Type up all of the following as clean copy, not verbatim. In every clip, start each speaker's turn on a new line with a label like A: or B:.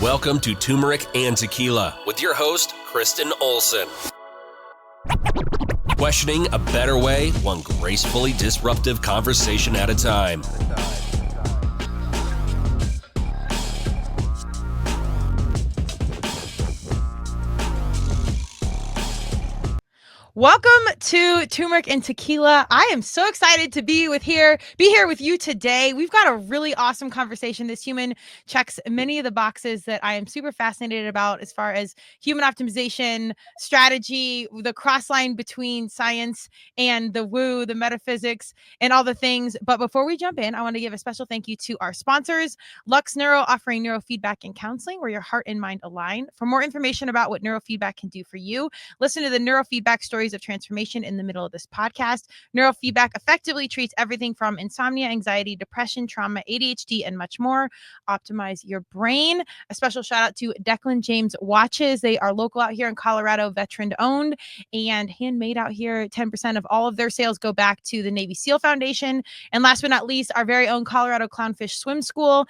A: Welcome to Turmeric and Tequila with your host, Kristen Olson. Questioning a better way, one gracefully disruptive conversation at a time.
B: Welcome to Turmeric and Tequila. I am so excited to be here with you today. We've got a really awesome conversation. This human checks many of the boxes that I am super fascinated about as far as human optimization, strategy, the cross line between science and the woo, the metaphysics, and all the things. But before we jump in, I want to give a special thank you to our sponsors, Lux Neuro, offering neurofeedback and counseling where your heart and mind align. For more information about what neurofeedback can do for you, listen to the neurofeedback stories of transformation in the middle of this podcast. Neurofeedback effectively treats everything from insomnia, anxiety, depression, trauma, ADHD, and much more. Optimize your brain. A special shout out to Declan James Watches. They are local out here in Colorado, veteran owned and handmade out here. 10% of all of their sales go back to the Navy SEAL Foundation. And last but not least, our very own Colorado Clownfish Swim School,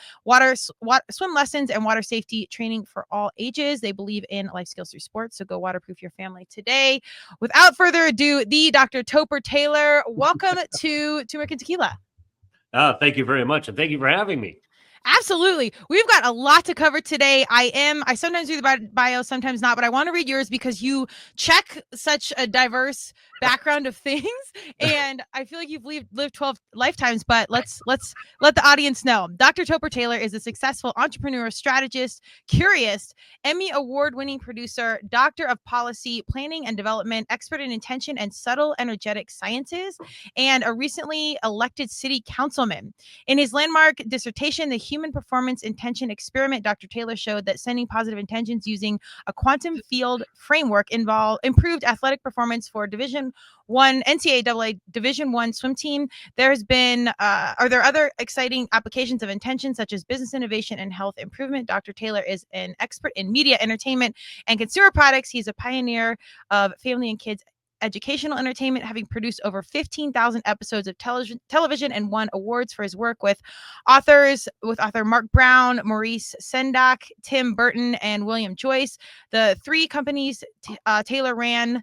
B: swim lessons and water safety training for all ages. They believe in life skills through sports. So go waterproof your family today. Without further ado, the Dr. Topher Taylor, welcome to Turmeric and Tequila.
C: Thank you very much. And thank you for having me.
B: Absolutely. We've got a lot to cover today. I sometimes do the bio, sometimes not, but I want to read yours because you check such a diverse background of things. And I feel like you've lived 12 lifetimes, but let's let the audience know. Dr. Topher Taylor is a successful entrepreneur, strategist, curious, Emmy award-winning producer, doctor of policy, planning and development, expert in intention and subtle energetic sciences, and a recently elected city councilman. In his landmark dissertation, The Human Performance Intention Experiment, Dr. Taylor showed that sending positive intentions using a quantum field framework improved athletic performance for NCAA Division I swim team. Are there other exciting applications of intention such as business innovation and health improvement? Dr. Taylor is an expert in media, entertainment, and consumer products. He's a pioneer of family and kids educational entertainment, having produced over 15,000 episodes of television and won awards for his work with author Mark Brown, Maurice Sendak, Tim Burton, and William Joyce. The three companies Taylor ran,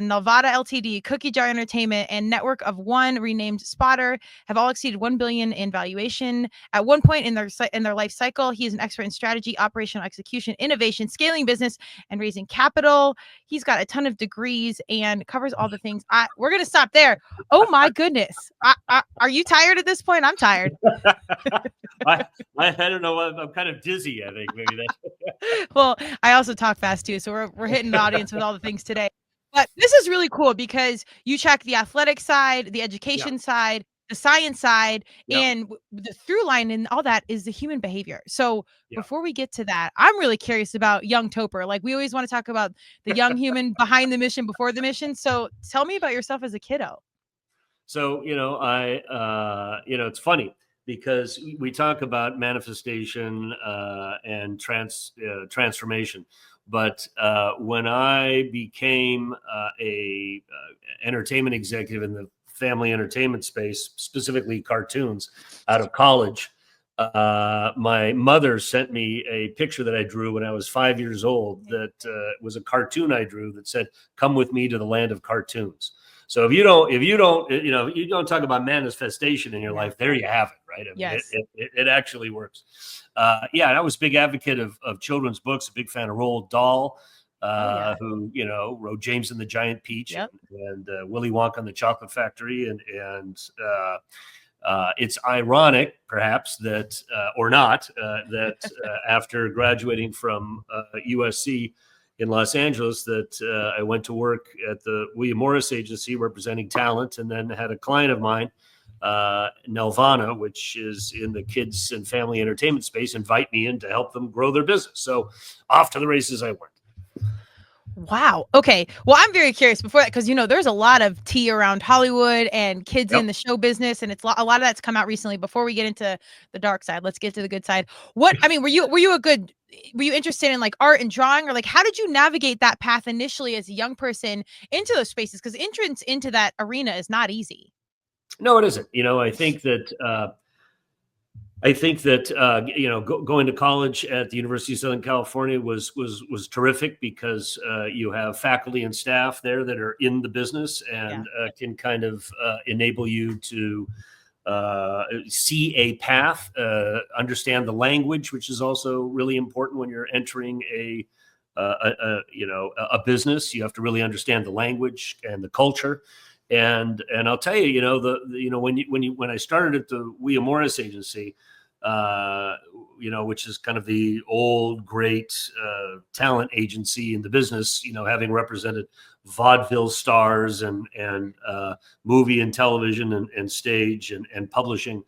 B: Nevada Ltd, Cookie Jar Entertainment, and Network of One, renamed Spotter, have all exceeded $1 billion in valuation. At one point in their life cycle, he is an expert in strategy, operational execution, innovation, scaling business, and raising capital. He's got a ton of degrees and covers all the things. We're going to stop there. Oh my goodness. Are you tired at this point? I'm tired.
C: I don't know. I'm kind of dizzy, I think. Maybe that's...
B: Well, I also talk fast too. So we're hitting the audience with all the things today. But this is really cool because you check the athletic side, the education side, the science side, and the through line and all that is the human behavior. So before we get to that, I'm really curious about young Topher. Like we always want to talk about the young human behind the mission, before the mission. So tell me about yourself as a kiddo.
C: So, it's funny because we talk about manifestation and transformation. But when I became a entertainment executive in the family entertainment space, specifically cartoons, out of college, my mother sent me a picture that I drew when I was 5 years old. That was a cartoon I drew that said, "Come with me to the land of cartoons." So if you don't talk about manifestation in your life, there you have it, right? I mean, it actually works. And I was a big advocate of children's books, a big fan of Roald Dahl, who, wrote James and the Giant Peach and Willy Wonka and the Chocolate Factory. And it's ironic, perhaps, that, or not, that after graduating from USC in Los Angeles, that I went to work at the William Morris Agency representing talent, and then had a client of mine, Nelvana, which is in the kids and family entertainment space, invite me in to help them grow their business. So off to the races I went.
B: Wow. Okay. Well, I'm very curious before that, because, there's a lot of tea around Hollywood and kids in the show business. And it's a lot of that's come out recently. Before we get into the dark side, let's get to the good side. Were you interested in like art and drawing, or like, how did you navigate that path initially as a young person into those spaces? Because entrance into that arena is not easy.
C: No, it isn't. I think that I think that going to college at the University of Southern California was terrific because you have faculty and staff there that are in the business and can kind of enable you to see a path, understand the language, which is also really important when you're entering a business. You have to really understand the language and the culture. And I'll tell you, when I started at the William Morris Agency, which is kind of the old great talent agency in the business, having represented vaudeville stars and movie and television and stage and publishing,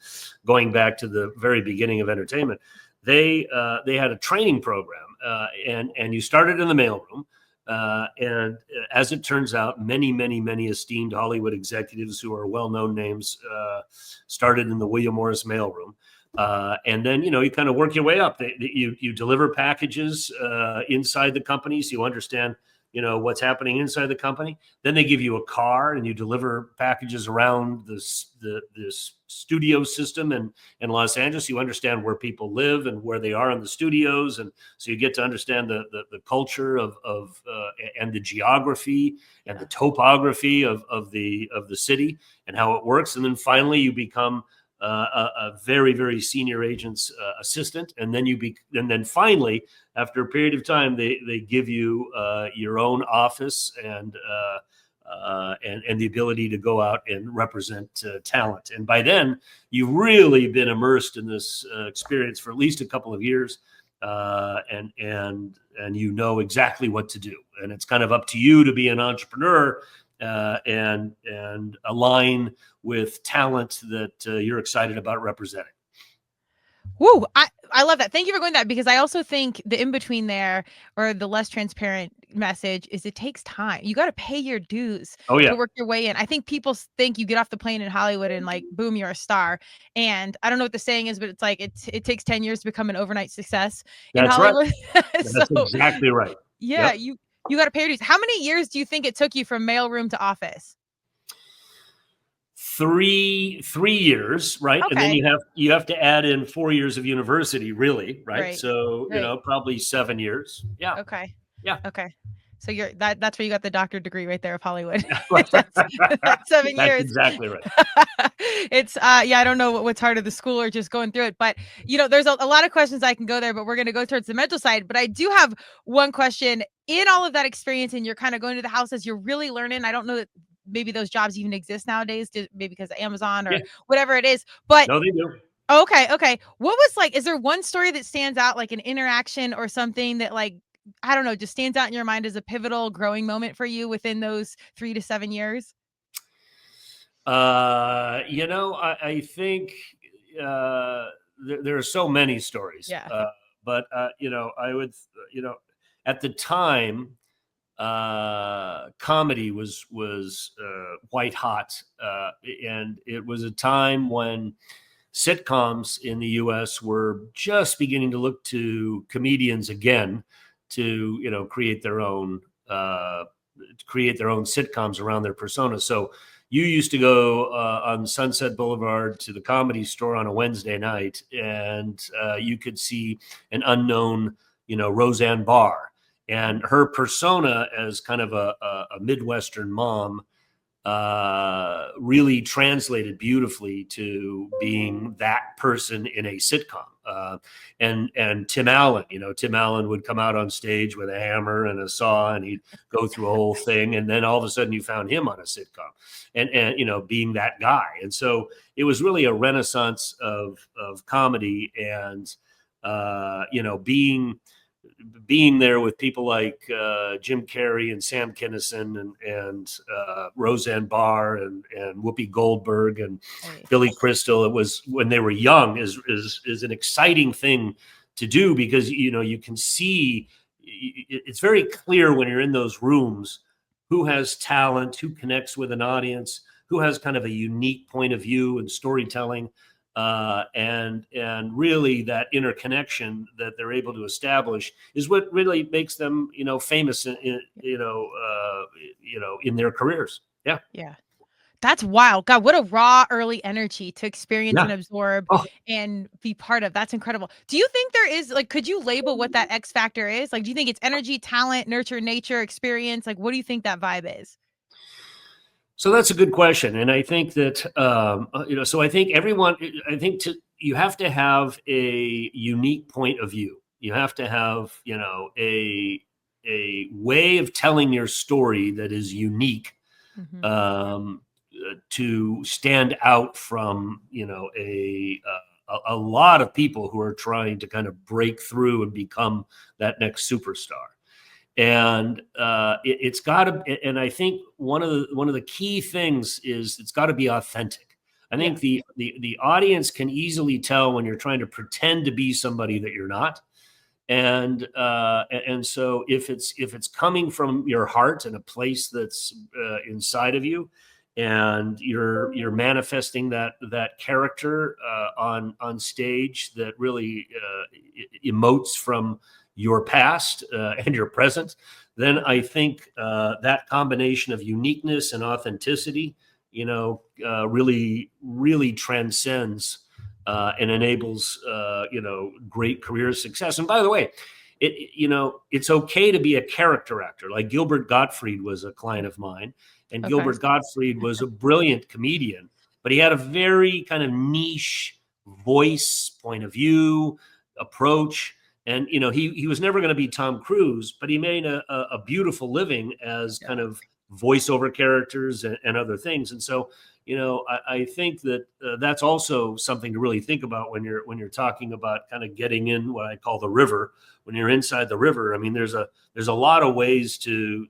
C: going back to the very beginning of entertainment. They had a training program, and you started in the mailroom. And as it turns out, many esteemed Hollywood executives who are well-known names started in the William Morris mailroom. And then, you kind of work your way up. You deliver packages inside the company, so you understand, what's happening inside the company. Then they give you a car and you deliver packages around this studio system in Los Angeles. You understand where people live and where they are in the studios. And so you get to understand the culture of and the geography and the topography of the city and how it works. And then finally you become a very senior agent's assistant, and then then finally, after a period of time, they give you your own office and the ability to go out and represent talent. And by then, you've really been immersed in this experience for at least a couple of years, and you know exactly what to do. And it's kind of up to you to be an entrepreneur and align with talent that you're excited about representing.
B: Woo! I love that. Thank you for going that, because I also think the in-between there, or the less transparent message, is it takes time. You got to pay your dues to work your way in. I think people think you get off the plane in Hollywood and like, boom, you're a star. And I don't know what the saying is, but it's like, it takes 10 years to become an overnight success in Hollywood.
C: Right. That's exactly right.
B: Yeah, you got to pay your dues. How many years do you think it took you from mailroom to office?
C: 3 years, right?
B: Okay.
C: And then you have to add in 4 years of university, really, right? So probably 7 years. Yeah.
B: Okay.
C: Yeah.
B: Okay. So that's where you got the doctorate degree right there of Hollywood. that's 7 years.
C: That's exactly right.
B: It's I don't know what's harder, the school or just going through it, but there's a lot of questions I can go there, but we're going to go towards the mental side. But I do have one question. In all of that experience, and you're kind of going to the houses, you're really learning. I don't know that maybe those jobs even exist nowadays, maybe because of Amazon or whatever it is, but
C: no, they do.
B: Okay. What was is there one story that stands out, like an interaction or something that, like, I don't know, just stands out in your mind as a pivotal growing moment for you within those 3 to 7 years?
C: I think there are so many stories. But I would, at the time, comedy was white hot, and it was a time when sitcoms in the U.S. were just beginning to look to comedians again to create their own sitcoms around their persona. So you used to go on Sunset Boulevard to the Comedy Store on a Wednesday night, and you could see an unknown Roseanne Barr, and her persona as kind of a Midwestern mom really translated beautifully to being that person in a sitcom. And Tim Allen, Tim Allen would come out on stage with a hammer and a saw, and he'd go through a whole thing. And then all of a sudden you found him on a sitcom and being that guy. And so it was really a renaissance of comedy, and, being there with people like Jim Carrey and Sam Kinison and Roseanne Barr and Whoopi Goldberg and Billy Crystal. It was, when they were young, is an exciting thing to do, because you can see, it's very clear when you're in those rooms who has talent, who connects with an audience, who has kind of a unique point of view and storytelling. And really that interconnection that they're able to establish is what really makes them, famous in their careers. Yeah.
B: That's wild. God, what a raw early energy to experience and
C: Yeah.
B: absorb
C: Oh,
B: and be part of. That's incredible. Do you think there is, like, could you label what that X factor is? Like, do you think it's energy, talent, nurture, nature, experience? Like, what do you think that vibe is?
C: so that's a good question, and I think that so I think everyone, I think you have to have a unique point of view. You have to have a way of telling your story that is unique,
B: Hmm.
C: to stand out from a lot of people who are trying to kind of break through and become that next superstar. And it's got to. And I think one of the key things is it's got to be authentic. I
B: Yeah.
C: think the audience can easily tell when you're trying to pretend to be somebody that you're not. And so if it's coming from your heart and a place that's inside of you, and you're manifesting that character on stage that really emotes from your past and your present, then I think that combination of uniqueness and authenticity, really transcends and enables great career success. And by the way, it's okay to be a character actor. Like Gilbert Gottfried was a client of mine, and
B: Okay.
C: Gilbert Gottfried was a brilliant comedian, but he had a very kind of niche voice, point of view, approach. And he was never going to be Tom Cruise, but he made a beautiful living as kind of voiceover characters and other things. And so I think that that's also something to really think about when you're talking about kind of getting in what I call the river. When you're inside the river, I mean, there's a lot of ways to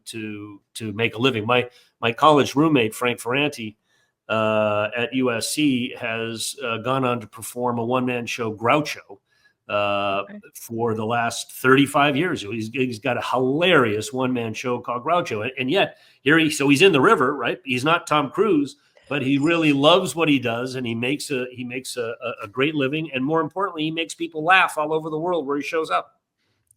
C: make a living. My college roommate Frank Ferranti at USC has gone on to perform a one-man show, Groucho,
B: Okay.
C: for the last 35 years. He's got a hilarious one-man show called Groucho, and yet he's in the river, right? He's not Tom Cruise, but he really loves what he does, and he makes a great living, and more importantly, he makes people laugh all over the world where he shows up.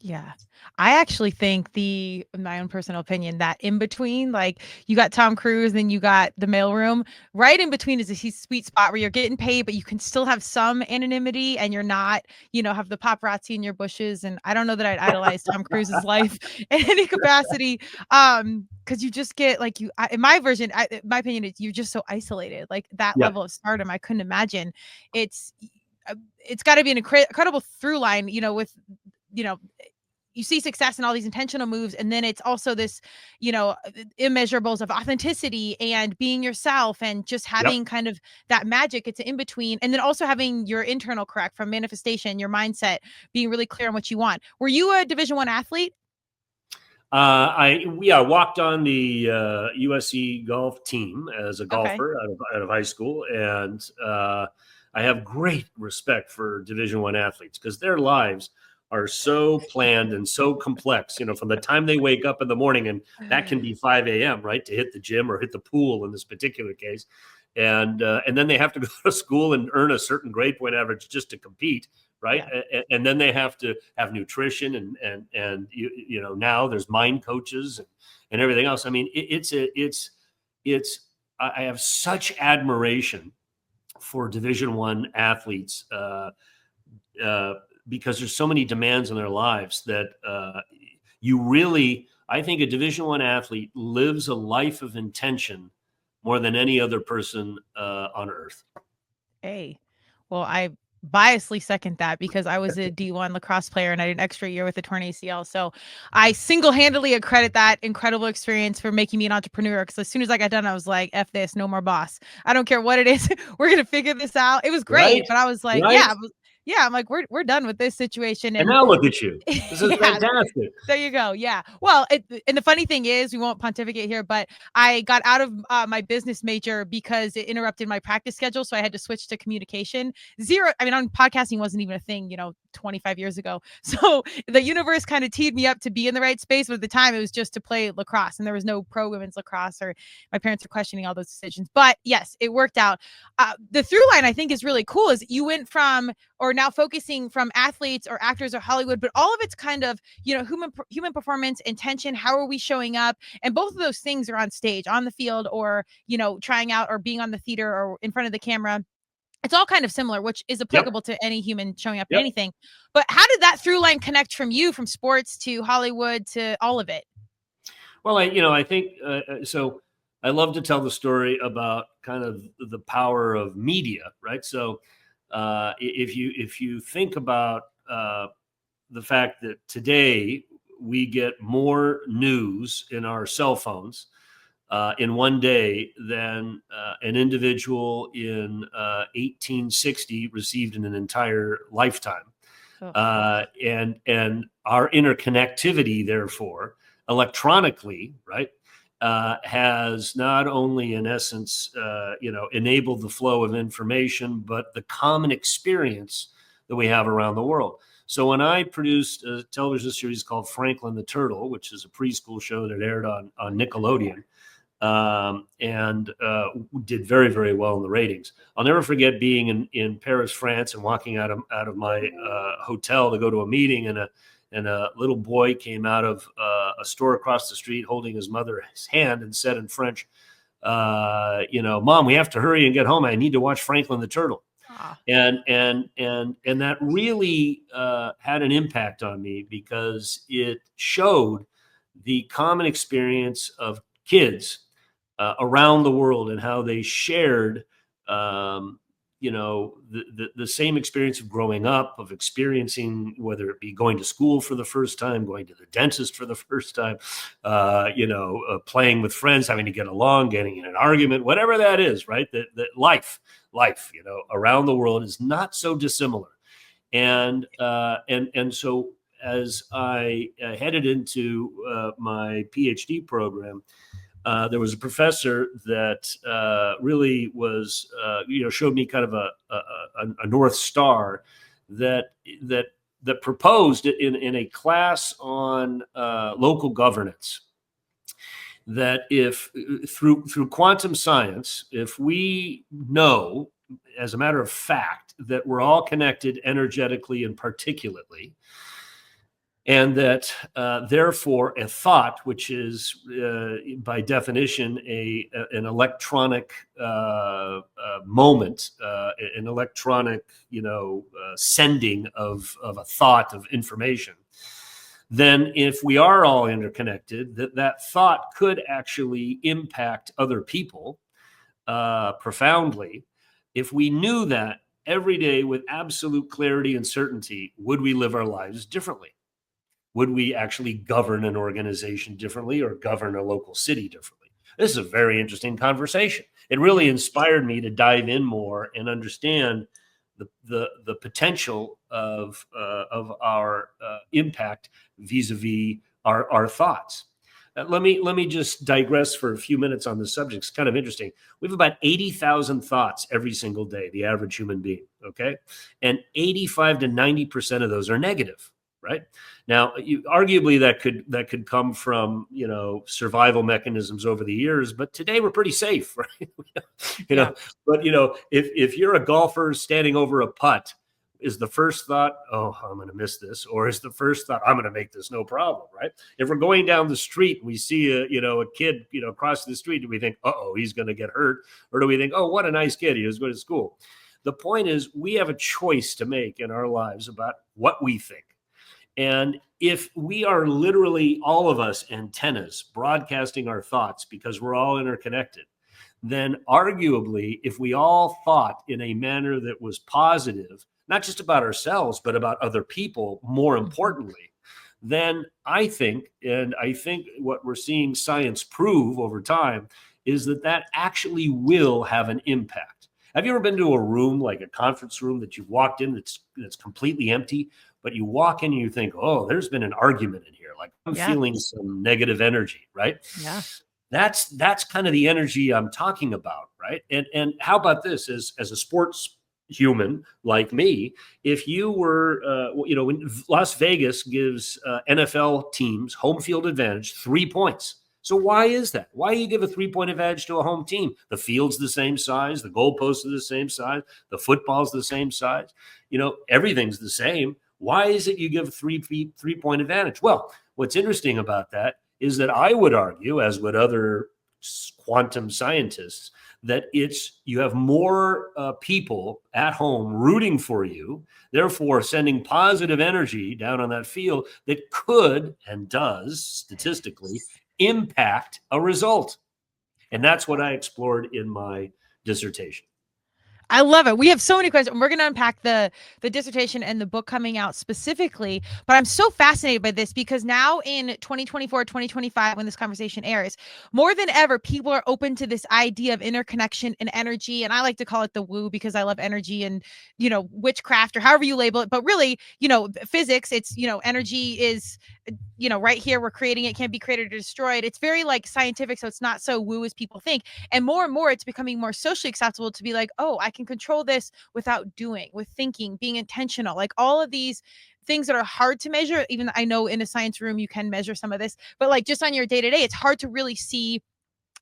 B: Yeah. I actually think in my own personal opinion, that in between, like you got Tom Cruise, then you got the mailroom, right in between is a sweet spot where you're getting paid, but you can still have some anonymity and you're not, have the paparazzi in your bushes. And I don't know that I'd idolize Tom Cruise's life in any capacity. Cause you just get like in my version, my opinion is you're just so isolated, like that
C: Yeah.
B: level of stardom. I couldn't imagine. It's, it's got to be an incredible through line, with, you know, you see success in all these intentional moves, and then it's also this immeasurables of authenticity and being yourself and just
C: Yep.
B: having kind of that magic. It's an in between, and then also having your internal correct from manifestation, your mindset being really clear on what you want. Were you a Division I athlete?
C: I walked on the USC golf team as a
B: Okay.
C: golfer out of high school, and I have great respect for Division I athletes because their lives are so planned and so complex. From the time they wake up in the morning, and that can be 5 a.m. right, to hit the gym or hit the pool in this particular case, and then they have to go to school and earn a certain grade point average just to compete. Right.
B: Yeah.
C: And then they have to have nutrition and now there's mind coaches and everything else. I mean, I have such admiration for Division I athletes because there's so many demands in their lives that I think a Division I athlete lives a life of intention more than any other person on earth.
B: Hey, well, I biasly second that because I was a D1 lacrosse player and I did an extra year with a torn ACL. So I single-handedly accredit that incredible experience for making me an entrepreneur. Because as soon as I got done, I was like, F this, no more boss. I don't care what it is. We're going to figure this out. It was great.
C: Right.
B: But I was like,
C: Right.
B: yeah, I'm like, we're done with this situation.
C: And
B: And
C: now look at you. This is
B: yeah,
C: fantastic.
B: there you go. Yeah. Well, and the funny thing is, we won't pontificate here, but I got out of my business major because it interrupted my practice schedule. So I had to switch to communication. Podcasting wasn't even a thing, 25 years ago. So the universe kind of teed me up to be in the right space. But at the time, it was just to play lacrosse, and there was no pro women's lacrosse, or my parents were questioning all those decisions. But yes, it worked out. The through line I think is really cool is you went from, or now focusing from athletes or actors or Hollywood, but all of it's kind of, human performance, intention. How are we showing up? And both of those things are on stage, on the field, or, trying out or being on the theater or in front of the camera. It's all kind of similar, which is applicable to any human showing up in anything. But how did that through line connect from you, from sports to Hollywood to all of it?
C: Well, I think so. I love to tell the story about kind of the power of media, right? So if you think about the fact that today we get more news in our cell phones in one day than an individual in 1860 received in an entire lifetime. And our interconnectivity, therefore, electronically, right, has not only, in essence, enabled the flow of information, but the common experience that we have around the world. So when I produced a television series called Franklin the Turtle, which is a preschool show that aired on Nickelodeon, and did very, very well in the ratings. I'll never forget being in Paris, France, and walking out of my hotel to go to a meeting, and a little boy came out of a store across the street holding his mother's hand and said in French, "Mom, we have to hurry and get home. I need to watch Franklin the Turtle." And that really had an impact on me because it showed the common experience of kids around the world and how they shared, the same experience of growing up, of experiencing, whether it be going to school for the first time, going to the dentist for the first time, playing with friends, having to get along, getting in an argument, whatever that is, right? That life, around the world is not so dissimilar. And so as I headed into my PhD program, there was a professor that really was, showed me kind of a North Star that proposed in a class on local governance, that if through quantum science, if we know, as a matter of fact, that we're all connected energetically and particulately, and that therefore a thought, which is by definition an electronic moment, an electronic sending of a thought, of information, then if we are all interconnected, that thought could actually impact other people profoundly. If we knew that every day with absolute clarity and certainty, would we live our lives differently? Would we actually govern an organization differently or govern a local city differently? This is a very interesting conversation. It really inspired me to dive in more and understand the potential of our impact vis-a-vis our thoughts. Let me just digress for a few minutes on this subject. It's kind of interesting. We have about 80,000 thoughts every single day, the average human being, okay? And 85 to 90% of those are negative. Right now, arguably that could come from survival mechanisms over the years, but today we're pretty safe, right? But if you're a golfer standing over a putt, is the first thought, "Oh, I'm going to miss this," or is the first thought, "I'm going to make this no problem"? Right? If we're going down the street and we see a kid crossing the street, do we think, "Uh-oh, he's going to get hurt," or do we think, "Oh, what a nice kid, he was going to school"? The point is, we have a choice to make in our lives about what we think. And if we are literally, all of us, antennas broadcasting our thoughts because we're all interconnected, then arguably, if we all thought in a manner that was positive, not just about ourselves, but about other people, more importantly, then I think what we're seeing science prove over time is that actually will have an impact. Have you ever been to a room, like a conference room, that you've walked in that's completely empty, but you walk in and you think, "Oh, there's been an argument in here. Like I'm feeling some negative energy," right?
B: Yeah.
C: That's kind of the energy I'm talking about, right? And how about this? As a sports human like me, if you were, when Las Vegas gives NFL teams home field advantage 3 points. So why is that? Why do you give a 3-point advantage to a home team? The field's the same size, the goalposts are the same size, the football's the same size, everything's the same. Why is it you give a 3-point advantage? Well, what's interesting about that is that I would argue, as would other quantum scientists, that you have more people at home rooting for you, therefore sending positive energy down on that field that could and does statistically impact a result. And that's what I explored in my dissertation.
B: I love it. We have so many questions. We're going to unpack the dissertation and the book coming out specifically, but I'm so fascinated by this because now in 2024, 2025, when this conversation airs, more than ever, people are open to this idea of interconnection and energy. And I like to call it the woo because I love energy and, witchcraft or however you label it. But really, physics, it's, energy is, right here, we're creating it, can't be created or destroyed. It's very like scientific. So it's not so woo as people think. And more, it's becoming more socially acceptable to be like, oh, I can control this with thinking, being intentional, like all of these things that are hard to measure. Even I know in a science room, you can measure some of this, but like just on your day to day, it's hard to really see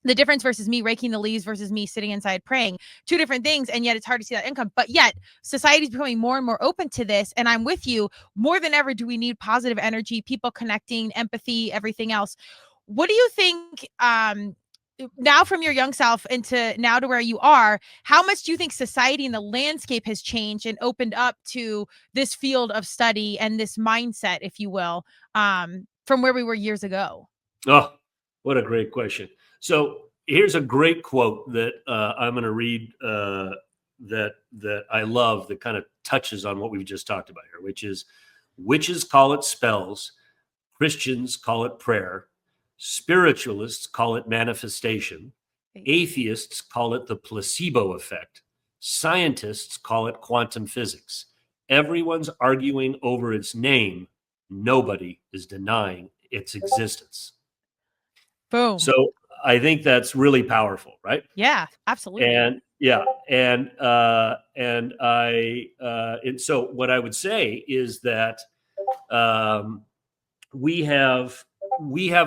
B: the difference versus me raking the leaves versus me sitting inside praying. Two different things. And yet it's hard to see that income. But yet society is becoming more and more open to this. And I'm with you. More than ever, do we need positive energy, people connecting, empathy, everything else? What do you think, now from your young self into now to where you are, how much do you think society and the landscape has changed and opened up to this field of study and this mindset, if you will, from where we were years ago?
C: Oh, what a great question. So here's a great quote that I'm going to read that I love, that kind of touches on what we've just talked about here, which is, witches call it spells, Christians call it prayer, spiritualists call it manifestation, atheists call it the placebo effect, scientists call it quantum physics. Everyone's arguing over its name. Nobody is denying its existence.
B: Boom.
C: So I think that's really powerful, right?
B: Yeah, absolutely.
C: And so what I would say is that we have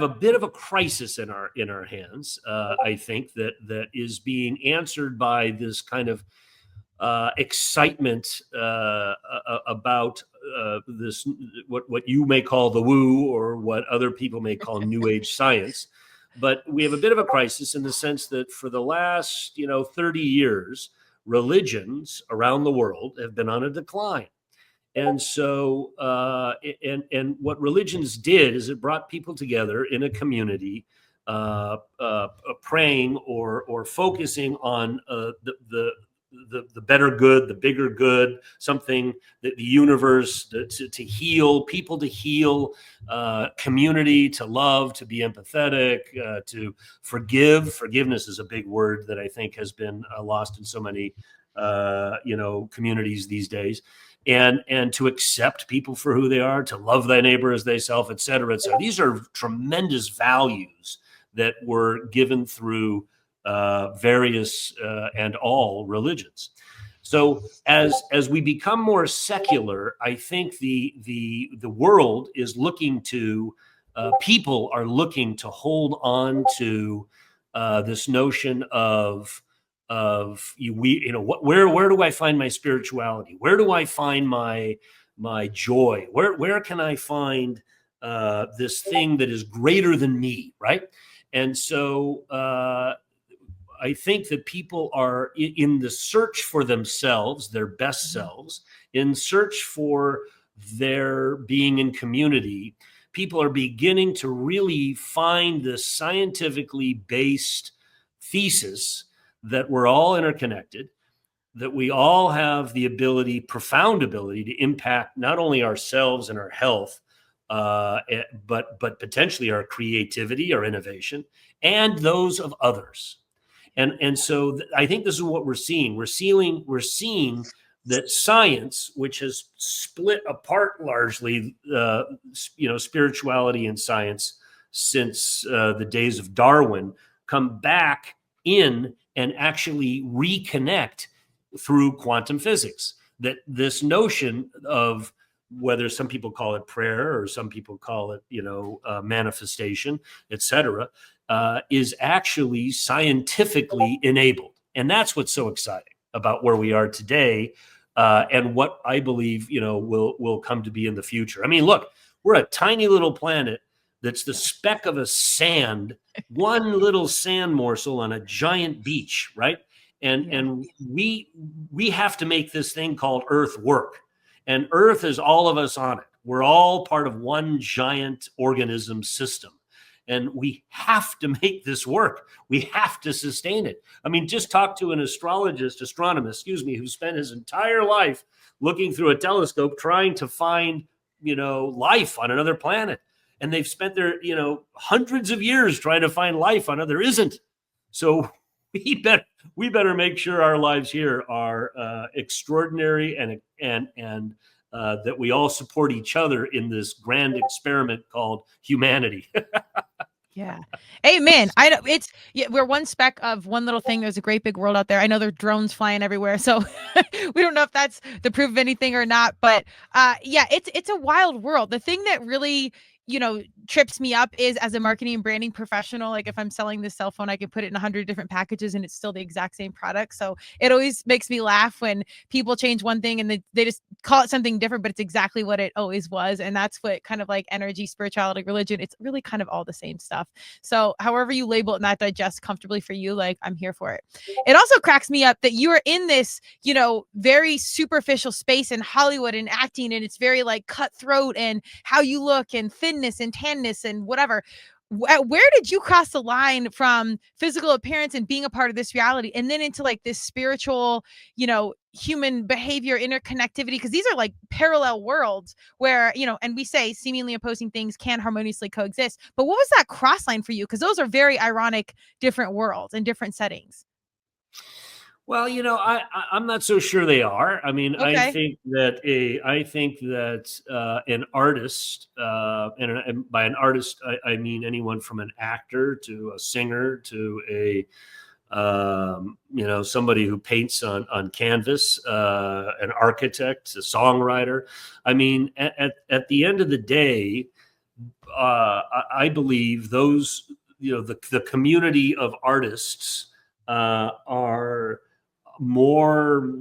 C: a bit of a crisis in our hands. I think that is being answered by this kind of excitement about this, what you may call the woo, or what other people may call New Age science. But we have a bit of a crisis in the sense that for the last 30 years, religions around the world have been on a decline. And so, and what religions did is it brought people together in a community, praying or focusing on the better good, the bigger good, something that the universe to heal, people to heal, community to love, to be empathetic, to forgive. Forgiveness is a big word that I think has been lost in so many communities these days. And to accept people for who they are, to love thy neighbor as thyself, et cetera, et cetera. These are tremendous values that were given through various and all religions. So as we become more secular, I think the world is looking to, people are looking to hold on to this notion of where do I find my spirituality? Where do I find my joy? Where can I find this thing that is greater than me, right? And so I think that people are in the search for themselves, their best selves, in search for their being in community. People are beginning to really find this scientifically based thesis that we're all interconnected, that we all have the ability, profound ability, to impact not only ourselves and our health, but potentially our creativity, our innovation, and those of others. And so I think this is what we're seeing. We're seeing that science, which has split apart largely, spirituality and science since the days of Darwin, come back in and actually reconnect through quantum physics. That this notion of, whether some people call it prayer or some people call it, manifestation, etc., is actually scientifically enabled. And that's what's so exciting about where we are today, and what I believe, will come to be in the future. I mean, look, we're a tiny little planet that's the speck of a sand, one little sand morsel on a giant beach, right? And we have to make this thing called Earth work. And Earth is all of us on it. We're all part of one giant organism system. And we have to make this work. We have to sustain it. I mean, just talk to an astronomist, who spent his entire life looking through a telescope trying to find, life on another planet. And they've spent their, hundreds of years trying to find life on there isn't. So we better make sure our lives here are extraordinary, and that we all support each other in this grand experiment called humanity.
B: Yeah. Amen. I know we're one speck of one little thing. There's a great big world out there. I know there are drones flying everywhere. So we don't know if that's the proof of anything or not, but it's a wild world. The thing that really, trips me up is, as a marketing and branding professional, like if I'm selling this cell phone, I can put it in 100 different packages and it's still the exact same product. So it always makes me laugh when people change one thing and they just call it something different, but it's exactly what it always was. And that's what kind of like energy, spirituality, religion, it's really kind of all the same stuff. So however you label it and that digests comfortably for you, like I'm here for it. It also cracks me up that you are in this, very superficial space in Hollywood and acting, and it's very like cutthroat and how you look and thinness and tanness and whatever. Where did you cross the line from physical appearance and being a part of this reality and then into like this spiritual, human behavior, interconnectivity? Because these are like parallel worlds where, and we say seemingly opposing things can harmoniously coexist. But what was that cross line for you? Because those are very ironic, different worlds and different settings.
C: Well, I'm not so sure they are. I mean,
B: Okay.
C: I think that an artist, and by an artist, I mean anyone from an actor to a singer to a, somebody who paints on canvas, an architect, a songwriter. I mean, at the end of the day, I believe those, the community of artists are more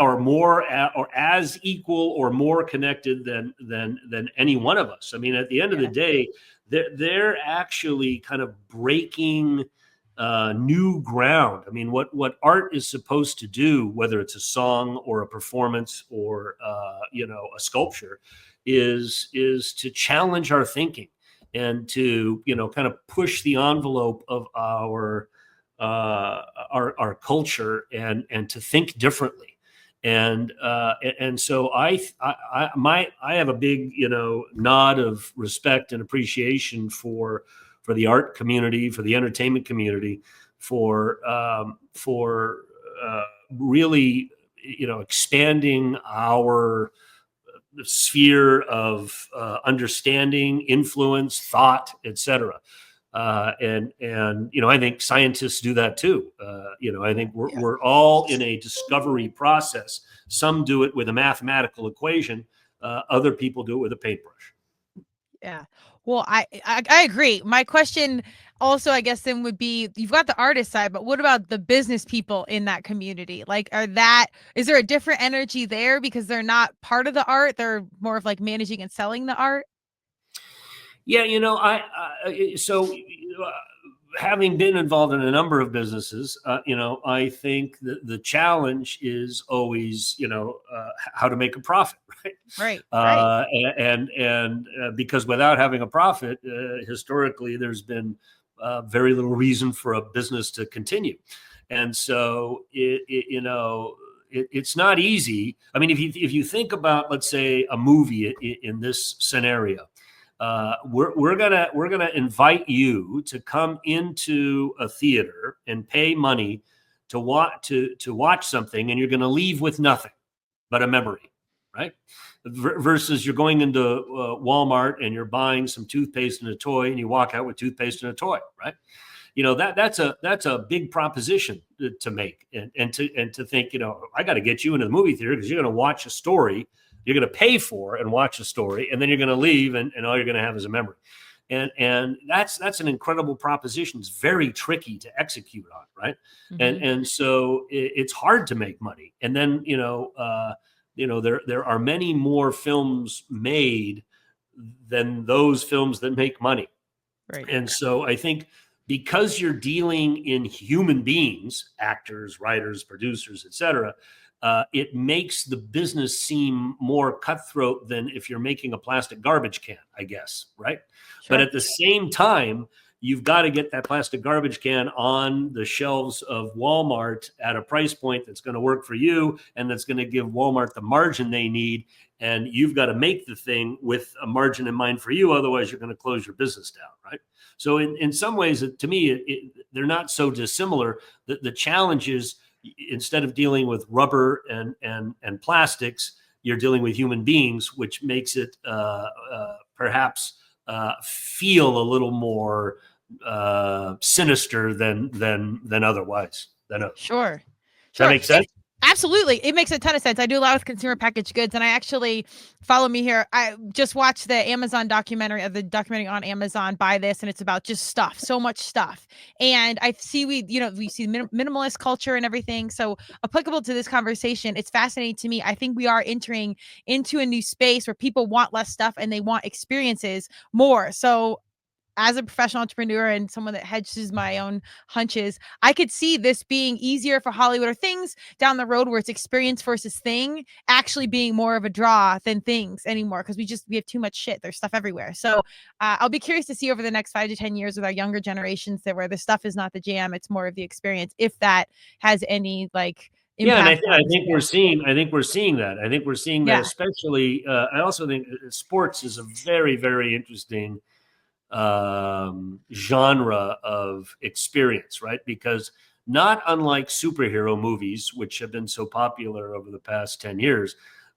C: or as equal or more connected than any one of us. I mean, at the end of the day, they're actually kind of breaking new ground. I mean, what art is supposed to do, whether it's a song or a performance or a sculpture, is to challenge our thinking and to kind of push the envelope of our culture and to think differently. And so I have a big nod of respect and appreciation for the art community, for the entertainment community, for really expanding our sphere of understanding, influence, thought, etc. And I think scientists do that too. I think we're all in a discovery process. Some do it with a mathematical equation. Other people do it with a paintbrush.
B: Yeah. Well, I agree. My question also, I guess, then would be, you've got the artist side, but what about the business people in that community? Like, is there a different energy there because they're not part of the art? They're more of like managing and selling the art?
C: Yeah, having been involved in a number of businesses, I think the challenge is always, how to make a profit, right?
B: Right.
C: And because without having a profit, historically, there's been very little reason for a business to continue, and so it's not easy. I mean, if you think about, let's say, a movie in this scenario. We're gonna invite you to come into a theater and pay money to watch something, and you're gonna leave with nothing but a memory, right? Versus you're going into Walmart and you're buying some toothpaste and a toy, and you walk out with toothpaste and a toy, right? that's a big proposition to make, and to think, I got to get you into the movie theater because you're going to watch a story you're going to pay for and watch a story, and then you're going to leave, and all you're going to have is a memory. And that's an incredible proposition. It's very tricky to execute on, right?
B: Mm-hmm.
C: And so it's hard to make money. And then there are many more films made than those films that make money.
B: Right.
C: And so I think because you're dealing in human beings, actors, writers, producers, etc., it makes the business seem more cutthroat than if you're making a plastic garbage can, I guess, right?
B: Sure.
C: But at the same time, you've got to get that plastic garbage can on the shelves of Walmart at a price point that's going to work for you and that's going to give Walmart the margin they need. And you've got to make the thing with a margin in mind for you. Otherwise, you're going to close your business down, right? So in some ways, to me, they're not so dissimilar. The challenge is, instead of dealing with rubber and plastics, you're dealing with human beings, which makes it perhaps feel a little more sinister than otherwise.
B: Sure.
C: Does that make sense?
B: Absolutely. It makes a ton of sense. I do a lot with consumer packaged goods, and I actually, follow me here, I just watched the Amazon documentary on Amazon, Buy This, and it's about just stuff, so much stuff. And I see we see minimalist culture and everything. So applicable to this conversation, it's fascinating to me. I think we are entering into a new space where people want less stuff and they want experiences more. So as a professional entrepreneur and someone that hedges my own hunches, I could see this being easier for Hollywood, or things down the road where it's experience versus thing actually being more of a draw than things anymore, because we have too much shit. There's stuff everywhere. So I'll be curious to see over the next 5 to 10 years with our younger generations where the stuff is not the jam, it's more of the experience, if that has any impact.
C: Yeah, and I think we're seeing that. I think we're seeing that, especially. I also think sports is a very, very interesting genre of experience, right? Because not unlike superhero movies, which have been so popular over the past 10 years.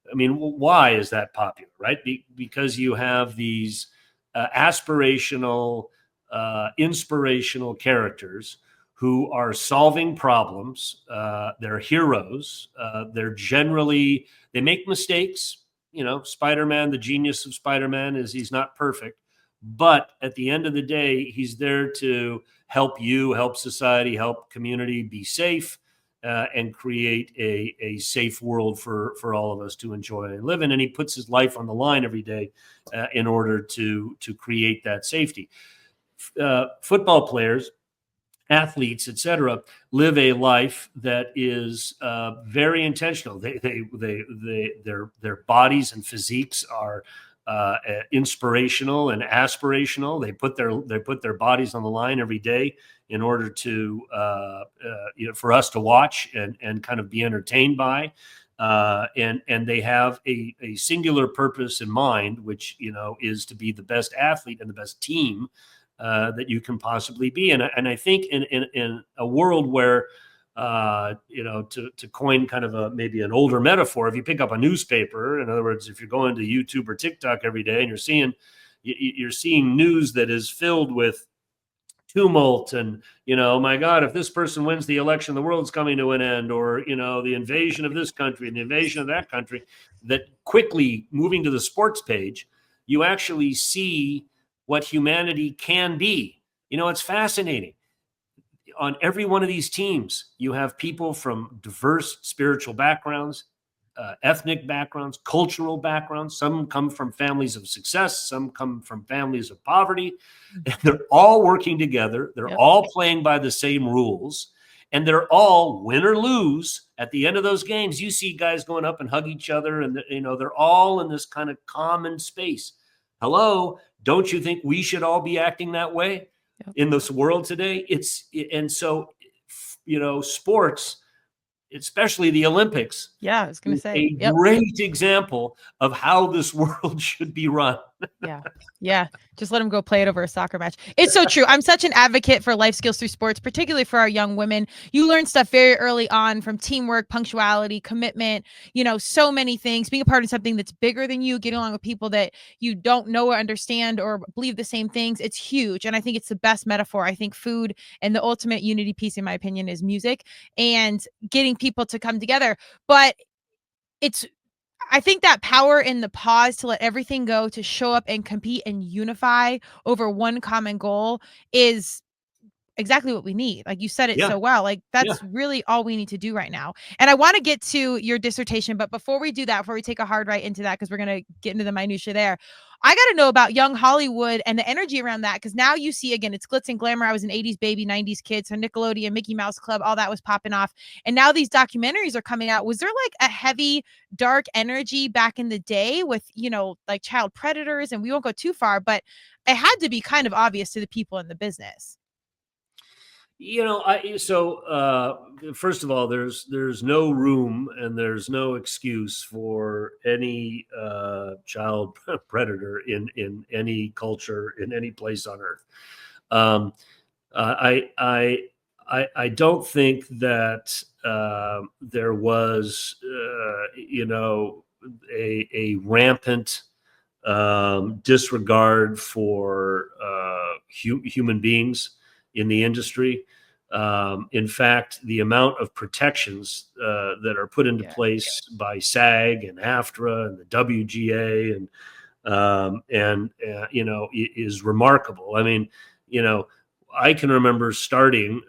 C: I mean, why is that popular, right? Because you have these aspirational, inspirational characters who are solving problems. They're heroes. They make mistakes. Spider-Man, the genius of Spider-Man is he's not perfect. But at the end of the day, he's there to help you, help society, help community be safe, and create a safe world for all of us to enjoy and live in. And he puts his life on the line every day in order to create that safety. Football players, athletes, etc., live a life that is very intentional. Their bodies and physiques are inspirational and aspirational. They put their bodies on the line every day in order to for us to watch and kind of be entertained by, and they have a singular purpose in mind, which is to be the best athlete and the best team that you can possibly be. And I think in a world where to coin kind of maybe an older metaphor, if you pick up a newspaper, in other words, if you're going to YouTube or TikTok every day and you're seeing news that is filled with tumult and, my God, if this person wins the election, the world's coming to an end, or, the invasion of this country and the invasion of that country, that quickly moving to the sports page, you actually see what humanity can be. It's fascinating. On every one of these teams, you have people from diverse spiritual backgrounds, ethnic backgrounds, cultural backgrounds. Some come from families of success. Some come from families of poverty. And they're all working together. They're all playing by the same rules. And they're all, win or lose, at the end of those games, you see guys going up and hug each other. And, they're all in this kind of common space. Hello, don't you think we should all be acting that way in this world today? And so, sports, especially the Olympics.
B: Yeah, I was going to say
C: a great example of how this world should be run.
B: Yeah. Yeah. Just let them go play it over a soccer match. It's so true. I'm such an advocate for life skills through sports, particularly for our young women. You learn stuff very early on, from teamwork, punctuality, commitment, so many things, being a part of something that's bigger than you, getting along with people that you don't know or understand or believe the same things. It's huge. And I think it's the best metaphor. I think food and the ultimate unity piece, in my opinion, is music and getting people to come together. But it's I think that power in the pause to let everything go, to show up and compete and unify over one common goal is exactly what we need. Like, you said it
C: Yeah,
B: so well. Like,
C: yeah.
B: that's really all we need to do right now. And I want to get to your dissertation, but before we do that, before we take a hard right into that, because we're going to get into the minutia there, I got to know about young Hollywood and the energy around that. Because now you see, again, it's glitz and glamour. I was an 80s baby, 90s kid. So Nickelodeon, Mickey Mouse Club, all that was popping off. And now these documentaries are coming out. Was there like a heavy, dark energy back in the day with, like child predators? And we won't go too far, but it had to be kind of obvious to the people in the business.
C: First of all, there's no room and there's no excuse for any child predator in any culture, in any place on earth. Um, I don't think that there was a rampant disregard for human beings in the industry. In fact, the amount of protections that are put into place by SAG and AFTRA and the WGA is remarkable. I mean, I can remember starting,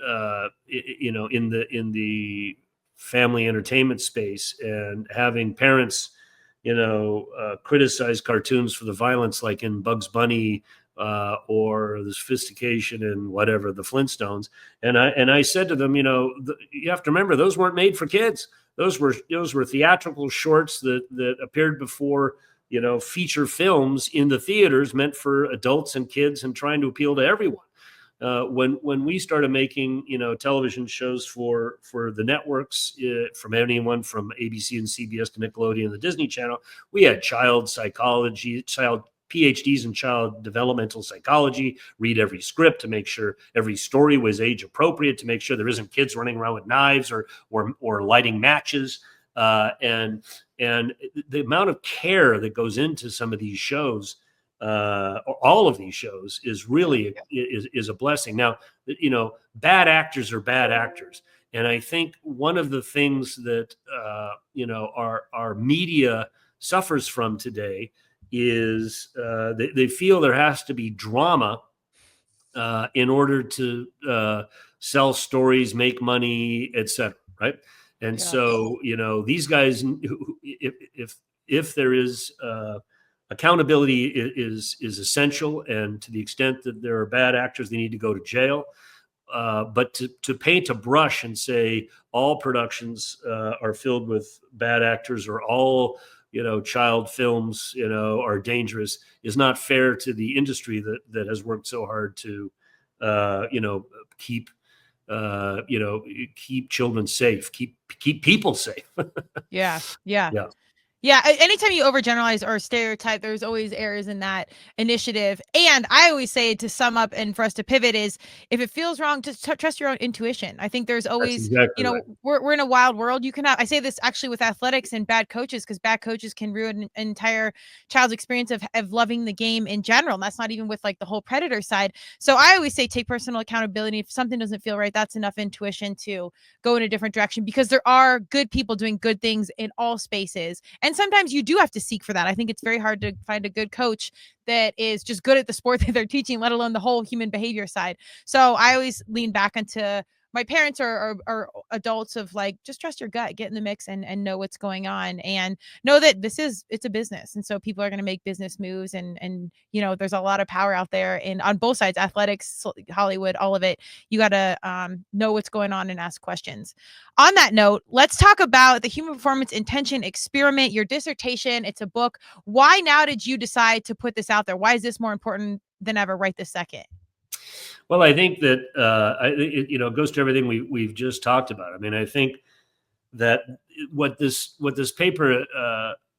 C: in the family entertainment space and having parents, criticize cartoons for the violence, like in Bugs Bunny, or the sophistication in whatever, the Flintstones. And I said to them, you have to remember, those weren't made for kids. Those were theatrical shorts that appeared before, feature films in the theaters, meant for adults and kids and trying to appeal to everyone. When we started making, television shows for the networks, from anyone from ABC and CBS to Nickelodeon and the Disney Channel, we had child psychology, child PhDs in child developmental psychology, read every script to make sure every story was age appropriate, to make sure there isn't kids running around with knives or lighting matches. And the amount of care that goes into some of these shows, all of these shows, is really is a blessing. Now, bad actors are bad actors. And I think one of the things that, our media suffers from today is they feel there has to be drama in order to sell stories, make money, etc. Right? And so, these guys, if there is accountability is essential, and to the extent that there are bad actors, they need to go to jail. But to paint a brush and say all productions are filled with bad actors, or all child films are dangerous, is not fair to the industry that has worked so hard to keep keep children safe, keep people safe.
B: Yeah. Yeah.
C: Yeah.
B: Yeah, anytime you overgeneralize or stereotype, there's always errors in that initiative. And I always say, to sum up and for us to pivot, is if it feels wrong, just trust your own intuition. I think there's
C: That's
B: always,
C: exactly right.
B: we're in a wild world. You can have, I say this actually with athletics and bad coaches, because bad coaches can ruin an entire child's experience of loving the game in general. And that's not even with like the whole predator side. So I always say, take personal accountability. If something doesn't feel right, that's enough intuition to go in a different direction, because there are good people doing good things in all spaces. And sometimes you do have to seek for that. I think it's very hard to find a good coach that is just good at the sport that they're teaching, let alone the whole human behavior side. So I always lean back into my parents or adults of like, just trust your gut, get in the mix and know what's going on, and know that it's a business. And so people are going to make business moves, and there's a lot of power out there, and on both sides, athletics, Hollywood, all of it. You got to know what's going on and ask questions. On that note, let's talk about the Human Performance Intention Experiment, your dissertation. It's a book. Why now did you decide to put this out there? Why is this more important than ever right this second?
C: Well, I think that it goes to everything we've just talked about. I mean, I think that what this paper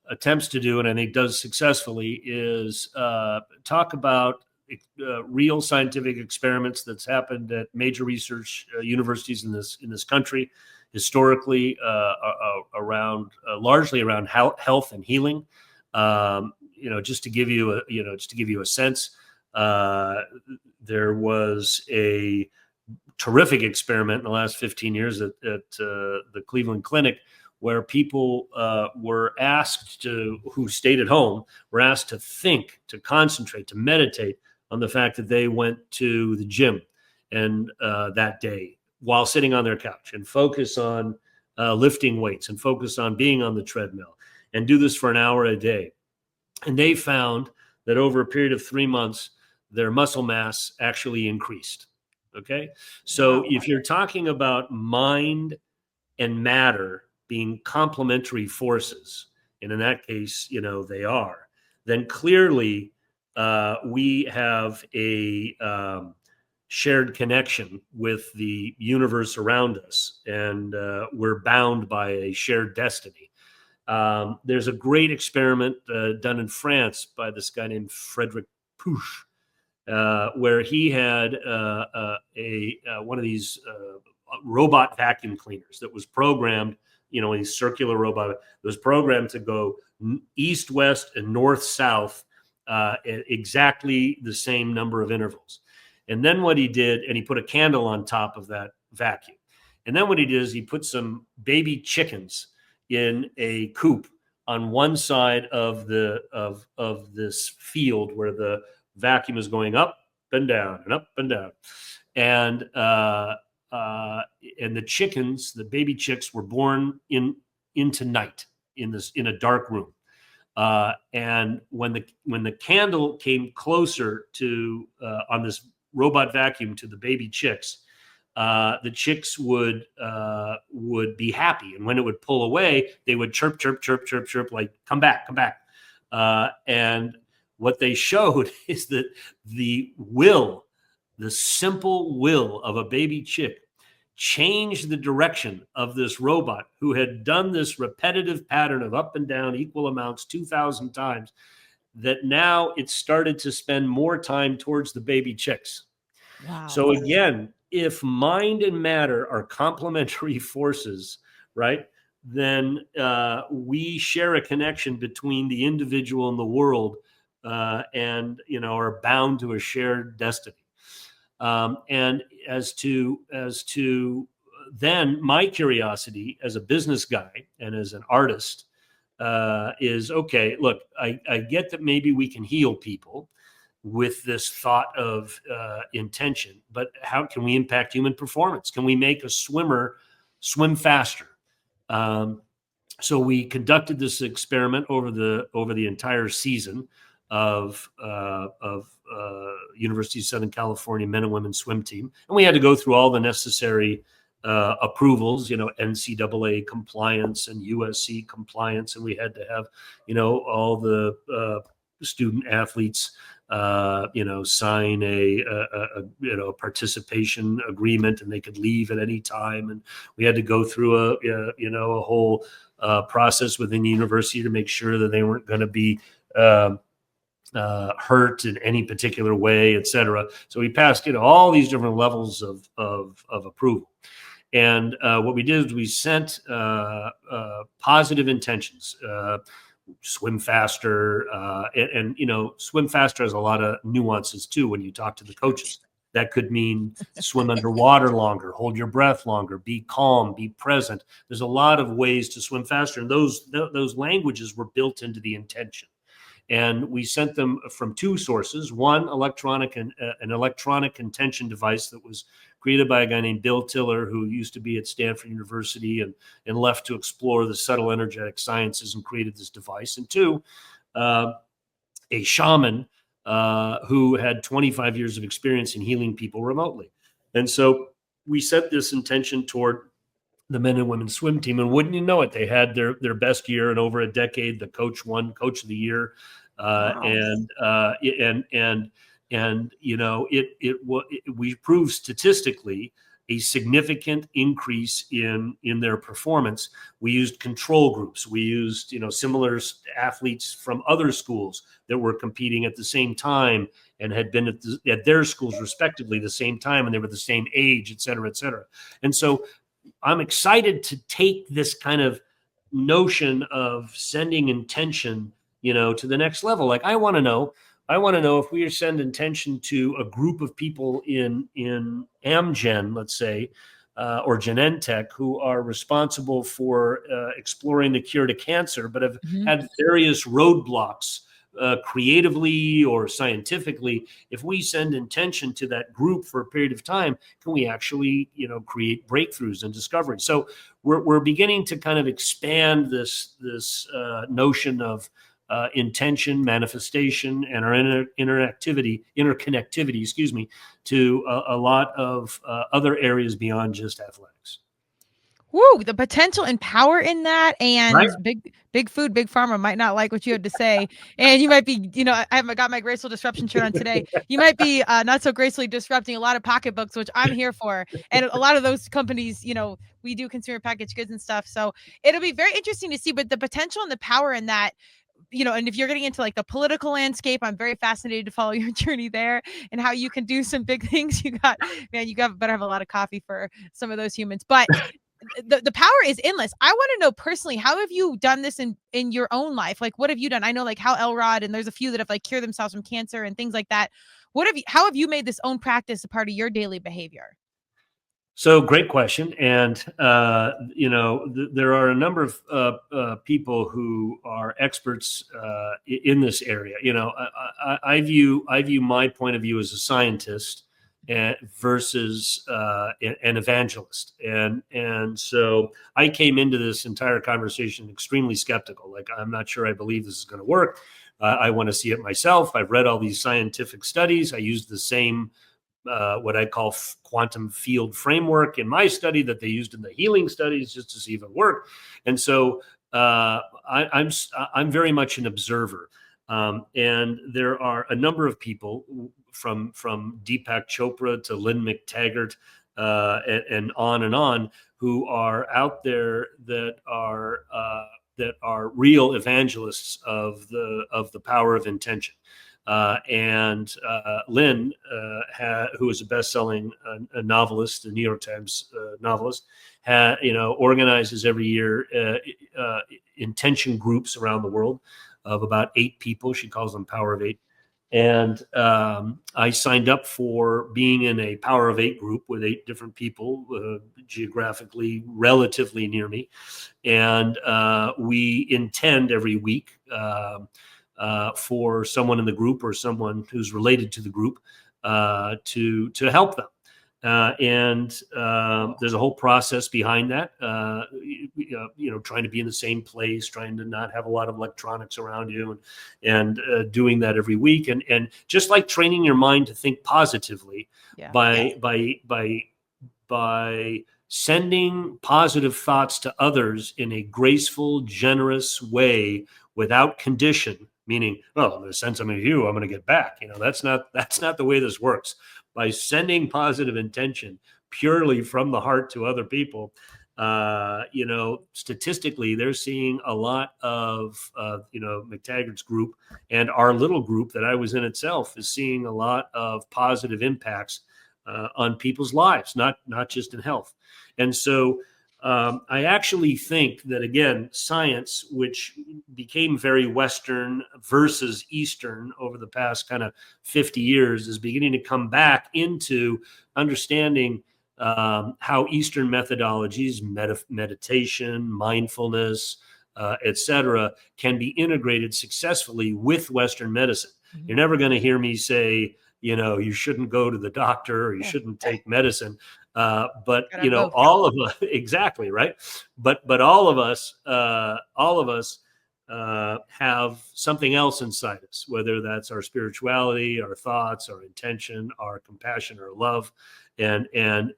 C: attempts to do, and I think does successfully, is talk about real scientific experiments that's happened at major research universities in this country, historically, around largely around health and healing. Just to give you a sense, there was a terrific experiment in the last 15 years at the Cleveland Clinic, where people who stayed at home, were asked to think, to concentrate, to meditate on the fact that they went to the gym and that day while sitting on their couch, and focus on lifting weights, and focus on being on the treadmill, and do this for an hour a day. And they found that over a period of 3 months, their muscle mass actually increased. Okay. So if you're talking about mind and matter being complementary forces, and in that case, they are, then clearly we have a shared connection with the universe around us, and we're bound by a shared destiny. There's a great experiment done in France by this guy named Frederick Pouche, where he had one of these robot vacuum cleaners that was programmed, a circular robot that was programmed to go east, west, and north, south at exactly the same number of intervals. And then what he did, and he put a candle on top of that vacuum. And then what he did is he put some baby chickens in a coop on one side of this field where the vacuum is going up and down and up and down. And the chickens, the baby chicks, were born into night in a dark room. And when the candle came closer to on this robot vacuum to the baby chicks, the chicks would be happy, and when it would pull away, they would chirp, chirp, chirp, chirp, chirp, like come back, come back. And what they showed is that the simple will of a baby chick changed the direction of this robot, who had done this repetitive pattern of up and down equal amounts 2,000 times, that now it started to spend more time towards the baby chicks.
B: Wow.
C: So again, if mind and matter are complementary forces, right, then we share a connection between the individual and the world, and are bound to a shared destiny. And as to then my curiosity as a business guy and as an artist is, okay, look, I get that maybe we can heal people with this thought of intention, but how can we impact human performance? Can we make a swimmer swim faster? So we conducted this experiment over the entire season of University of Southern California men and women swim team, and we had to go through all the necessary approvals, NCAA compliance and USC compliance, and we had to have all the student athletes sign a participation agreement, and they could leave at any time. And we had to go through a whole process within the university to make sure that they weren't going to be hurt in any particular way, et cetera. So we passed, all these different levels of approval. And what we did is we sent positive intentions, swim faster, and swim faster has a lot of nuances too. When you talk to the coaches, that could mean swim underwater longer, hold your breath longer, be calm, be present. There's a lot of ways to swim faster, and those languages were built into the intention. And we sent them from two sources: one, an electronic intention device that was created by a guy named Bill Tiller, who used to be at Stanford University and left to explore the subtle energetic sciences and created this device. And two, a shaman who had 25 years of experience in healing people remotely. And so we set this intention toward the men and women swim team, and wouldn't you know it, they had their best year in over a decade. The coach won Coach of the Year, wow. We proved statistically a significant increase in their performance. We used control groups. We used, similar athletes from other schools that were competing at the same time and had been at their schools respectively the same time, and they were the same age, et cetera, et cetera. And so I'm excited to take this kind of notion of sending intention, to the next level. Like I want to know if we send intention to a group of people in Amgen, let's say, or Genentech, who are responsible for exploring the cure to cancer, but have had various roadblocks creatively or scientifically. If we send intention to that group for a period of time, can we actually, create breakthroughs and discoveries? So we're beginning to kind of expand this notion of intention, manifestation, and our interconnectivity, to a lot of other areas beyond just athletics.
B: Woo, the potential and power in that, and
C: Right?
B: big food, big pharma might not like what you have to say, and you might be, I haven't got my graceful disruption shirt on today. You might be not so gracefully disrupting a lot of pocketbooks, which I'm here for, and a lot of those companies, we do consumer packaged goods and stuff. So it'll be very interesting to see, but the potential and the power in that. And if you're getting into like the political landscape, I'm very fascinated to follow your journey there and how you can do some big things. You better have a lot of coffee for some of those humans, but the power is endless. I want to know personally, how have you done this in your own life? Like, what have you done? I know like Hal Elrod, and there's a few that have like cured themselves from cancer and things like that. How have you made this own practice a part of your daily behavior?
C: So great question. And, there are a number of people who are experts in this area. I view my point of view as a scientist versus an evangelist. And so I came into this entire conversation extremely skeptical. Like, I'm not sure I believe this is going to work. I want to see it myself. I've read all these scientific studies. I use the same what I call quantum field framework in my study that they used in the healing studies, just to see if it worked. And so I'm very much an observer. And there are a number of people from Deepak Chopra to Lynn McTaggart and on who are out there that are real evangelists of the power of intention. And Lynn, who is a best-selling novelist, a New York Times novelist, organizes every year intention groups around the world of about 8 people. She calls them Power of 8. And I signed up for being in a Power of 8 group with 8 different people, geographically relatively near me. And we intend every week for someone in the group or someone who's related to the group to help them. And there's a whole process behind that, trying to be in the same place, trying to not have a lot of electronics around you, and doing that every week. And just like training your mind to think positively by sending positive thoughts to others in a graceful, generous way without condition, meaning, I'm going to send something to you, I'm going to get back. That's not the way this works. By sending positive intention purely from the heart to other people, statistically, they're seeing a lot of, McTaggart's group and our little group that I was in itself is seeing a lot of positive impacts on people's lives, not just in health. And so I actually think that, again, science, which became very Western versus Eastern over the past kind of 50 years, is beginning to come back into understanding how Eastern methodologies, meditation, mindfulness, et cetera, can be integrated successfully with Western medicine. Mm-hmm. You're never going to hear me say, you shouldn't go to the doctor or you shouldn't take medicine. But all of us, exactly, right. But all of us have something else inside us, whether that's our spirituality, our thoughts, our intention, our compassion, our love. And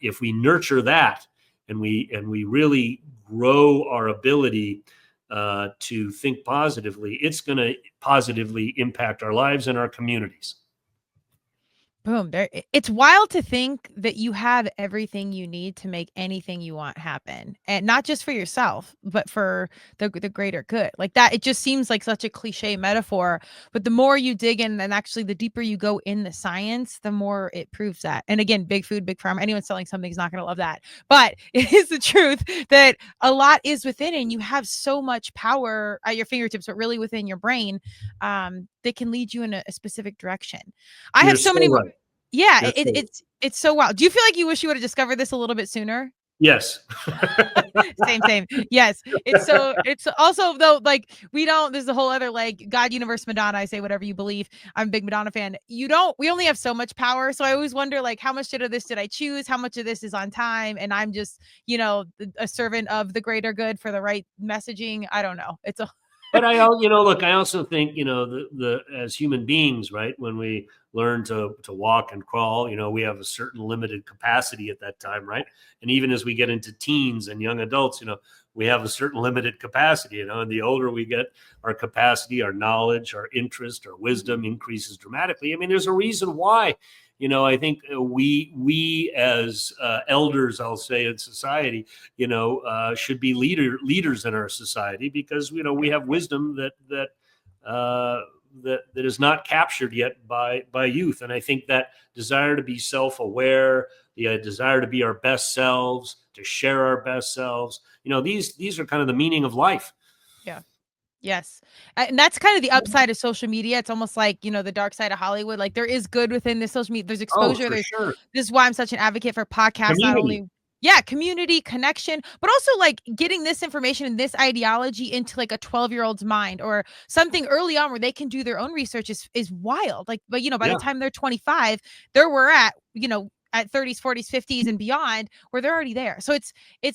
C: if we nurture that and we really grow our ability to think positively, it's going to positively impact our lives and our communities.
B: Boom. There, it's wild to think that you have everything you need to make anything you want happen. And not just for yourself, but for the greater good. Like that, it just seems like such a cliche metaphor. But the more you dig in and actually the deeper you go in the science, the more it proves that. And again, big food, big pharma, anyone selling something is not going to love that. But it is the truth that a lot is within it, and you have so much power at your fingertips, but really within your brain, that can lead you in a specific direction. I
C: You're
B: have so
C: so
B: many more.
C: right.
B: Yeah,
C: You're so right.
B: it's so wild. Do you feel like you wish you would have discovered this a little bit sooner?
C: Yes.
B: Same. Yes. It's also though, like we don't, there's a whole other like God, universe, Madonna. I say whatever you believe. I'm a big Madonna fan. We only have so much power. So I always wonder like how much of this did I choose? How much of this is on time? And I'm just, a servant of the greater good for the right messaging. I don't know. It's a
C: But I also think, the as human beings, right, when we learn to walk and crawl, we have a certain limited capacity at that time, right? And even as we get into teens and young adults, we have a certain limited capacity, and the older we get, our capacity, our knowledge, our interest, our wisdom increases dramatically. I mean, there's a reason why. I think we as elders, I'll say, in society, should be leaders in our society, because we have wisdom that is not captured yet by youth. And I think that desire to be self-aware, the desire to be our best selves, to share our best selves, these are kind of the meaning of life.
B: Yeah. Yes. And that's kind of the upside of social media. It's almost like, the dark side of Hollywood. Like there is good within this social media. There's
C: Oh,
B: exposure.
C: for sure.
B: This is why I'm such an advocate for podcasts. Not
C: Community.
B: only, community connection, but also like getting this information and this ideology into like a 12-year-old's mind or something early on where they can do their own research is wild. Like, but by
C: Yeah.
B: the time they're 25, there we're at, at 30s, 40s, 50s and beyond, where they're already there. So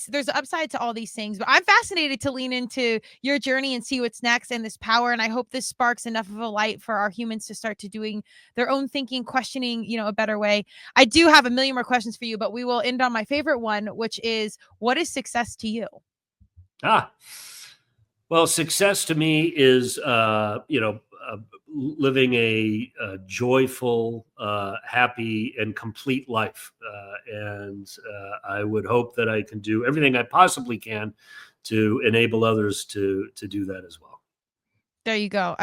B: there's an upside to all these things, but I'm fascinated to lean into your journey and see what's next and this power. And I hope this sparks enough of a light for our humans to start to doing their own thinking, questioning, a better way. I do have a million more questions for you, but we will end on my favorite one, which is, what is success to you?
C: Well, success to me is, living a joyful, happy, and complete life. And I would hope that I can do everything I possibly can to enable others to do that as well.
B: There you go.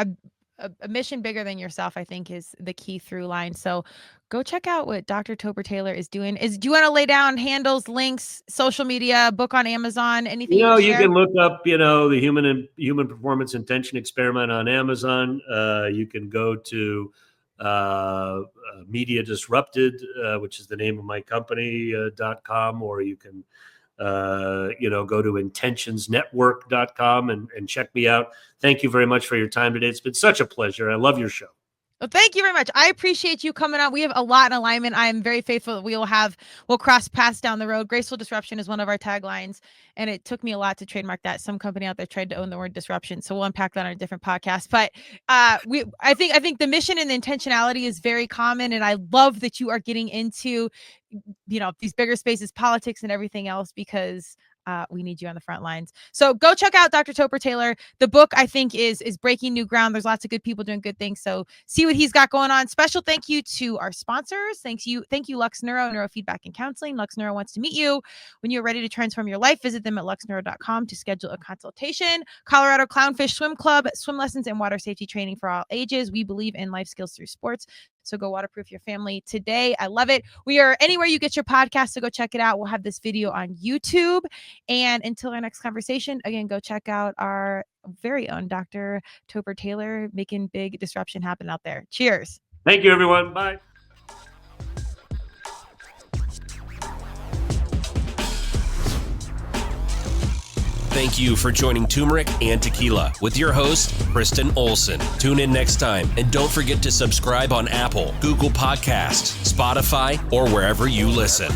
B: A mission bigger than yourself, I think, is the key through line. So go check out what Dr. Tober Taylor is doing. Do you want to lay down handles, links, social media, book on Amazon, anything?
C: You can look up, the human performance intention experiment on Amazon. You can go to Media Disrupted, which is the name of my company, .com, or you can go to intentionsnetwork.com and check me out. Thank you very much for your time today. It's been such a pleasure. I love your show.
B: Well, thank you very much. I appreciate you coming on. We have a lot in alignment. I am very faithful that we'll cross paths down the road. Graceful disruption is one of our taglines, and it took me a lot to trademark that. Some company out there tried to own the word disruption, so we'll unpack that on a different podcast. But I think the mission and the intentionality is very common, and I love that you are getting into these bigger spaces, politics, and everything else, because we need you on the front lines. So go check out Dr. Tober Taylor. The book, I think, is breaking new ground. There's lots of good people doing good things. So see what he's got going on. Special thank you to our sponsors. Thank you, Lux Neuro, Neurofeedback and Counseling. Lux Neuro wants to meet you. When you're ready to transform your life, visit them at luxneuro.com to schedule a consultation. Colorado Clownfish Swim Club, swim lessons and water safety training for all ages. We believe in life skills through sports. So go waterproof your family today. I love it. We are anywhere you get your podcast, so go check it out. We'll have this video on YouTube. And until our next conversation, again, go check out our very own Dr. Tober Taylor, making big disruption happen out there. Cheers.
C: Thank you, everyone. Bye.
A: Thank you for joining Turmeric and Tequila with your host, Kristen Olson. Tune in next time, and don't forget to subscribe on Apple, Google Podcasts, Spotify, or wherever you listen.